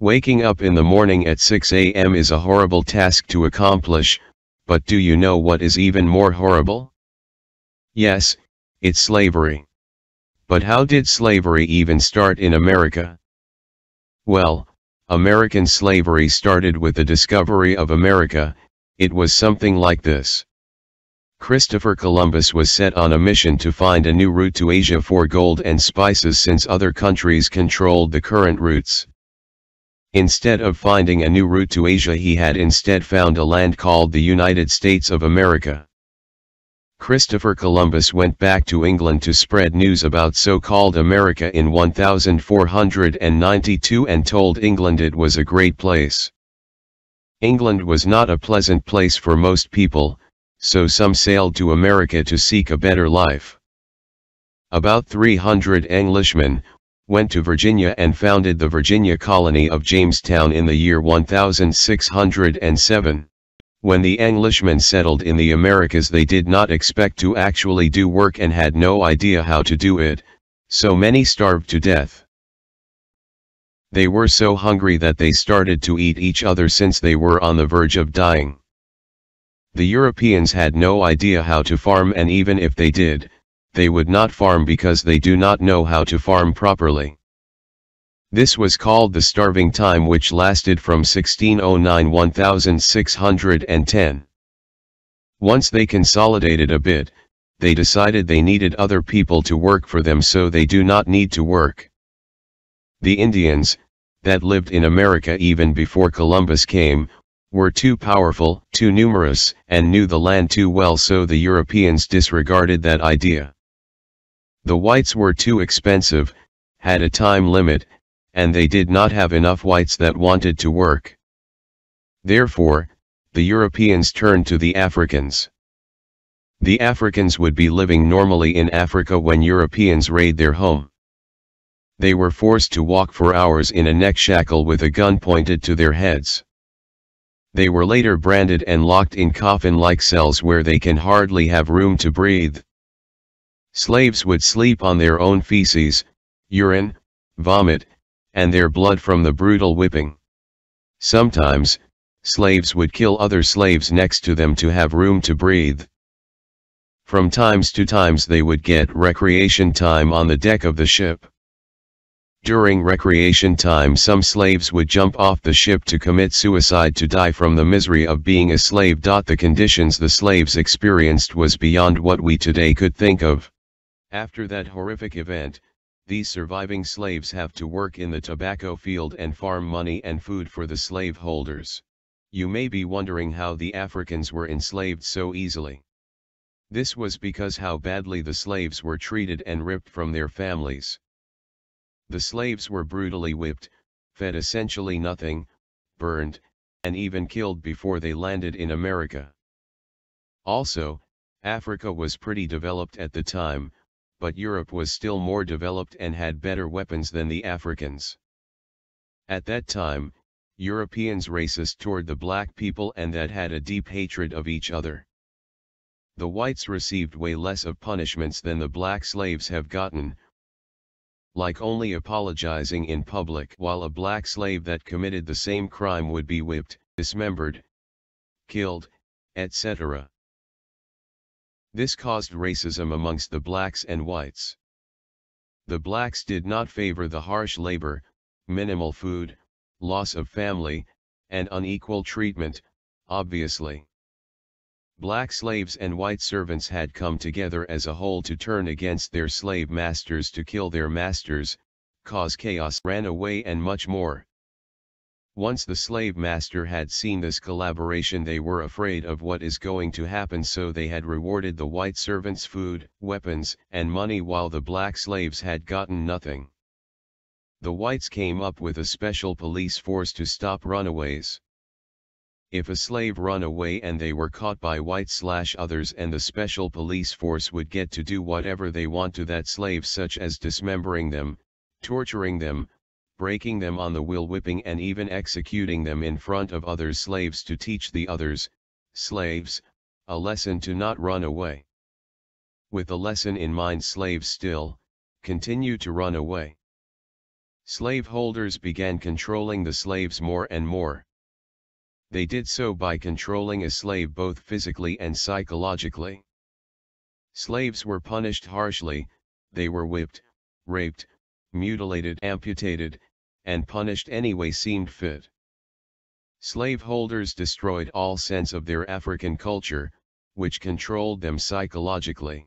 Waking up in the morning at 6 a.m. is a horrible task to accomplish, but do you know what is even more horrible? Yes, it's slavery. But how did slavery even start in America? Well, American slavery started with the discovery of America. It was something like this. Christopher Columbus was set on a mission to find a new route to Asia for gold and spices since other countries controlled the current routes. Instead of finding a new route to Asia, he had instead found a land called the United States of America. Christopher Columbus went back to England to spread news about so-called America in 1492 and told England it was a great place. England was not a pleasant place for most people, so some sailed to America to seek a better life. About 300 Englishmen went to Virginia and founded the Virginia colony of Jamestown in the year 1607. When the Englishmen settled in the Americas, they did not expect to actually do work and had no idea how to do it, so many starved to death. They were so hungry that they started to eat each other since they were on the verge of dying. The Europeans had no idea how to farm, and even if they did, they would not farm because they do not know how to farm properly. This was called the starving time, which lasted from 1609–1610. Once they consolidated a bit, they decided they needed other people to work for them so they do not need to work. The Indians, that lived in America even before Columbus came, were too powerful, too numerous, and knew the land too well, so the Europeans disregarded that idea. The whites were too expensive, had a time limit, and they did not have enough whites that wanted to work. Therefore, the Europeans turned to the Africans. The Africans would be living normally in Africa when Europeans raid their home. They were forced to walk for hours in a neck shackle with a gun pointed to their heads. They were later branded and locked in coffin-like cells where they can hardly have room to breathe. Slaves would sleep on their own feces, urine, vomit, and their blood from the brutal whipping. Sometimes, slaves would kill other slaves next to them to have room to breathe. From times to times they would get recreation time on the deck of the ship. During recreation time, some slaves would jump off the ship to commit suicide to die from the misery of being a slave. The conditions the slaves experienced was beyond what we today could think of. After that horrific event, these surviving slaves have to work in the tobacco field and farm money and food for the slaveholders. You may be wondering how the Africans were enslaved so easily. This was because how badly the slaves were treated and ripped from their families. The slaves were brutally whipped, fed essentially nothing, burned, and even killed before they landed in America. Also, Africa was pretty developed at the time, but Europe was still more developed and had better weapons than the Africans. At that time, Europeans racist toward the black people and that had a deep hatred of each other. The whites received way less of punishments than the black slaves have gotten, like only apologizing in public, while a black slave that committed the same crime would be whipped, dismembered, killed, etc. This caused racism amongst the blacks and whites. The blacks did not favor the harsh labor, minimal food, loss of family, and unequal treatment, obviously. Black slaves and white servants had come together as a whole to turn against their slave masters, to kill their masters, cause chaos, ran away, and much more. Once the slave master had seen this collaboration, they were afraid of what is going to happen, so they had rewarded the white servants food, weapons, and money, while the black slaves had gotten nothing. The whites came up with a special police force to stop runaways. If a slave run away and they were caught by whites/others, and the special police force would get to do whatever they want to that slave, such as dismembering them, torturing them, breaking them on the wheel, whipping, and even executing them in front of other slaves to teach the others, slaves, a lesson to not run away. With the lesson in mind, slaves still continue to run away. Slaveholders began controlling the slaves more and more. They did so by controlling a slave both physically and psychologically. Slaves were punished harshly, they were whipped, raped, mutilated, amputated, and punished any way seemed fit. Slaveholders destroyed all sense of their African culture, which controlled them psychologically.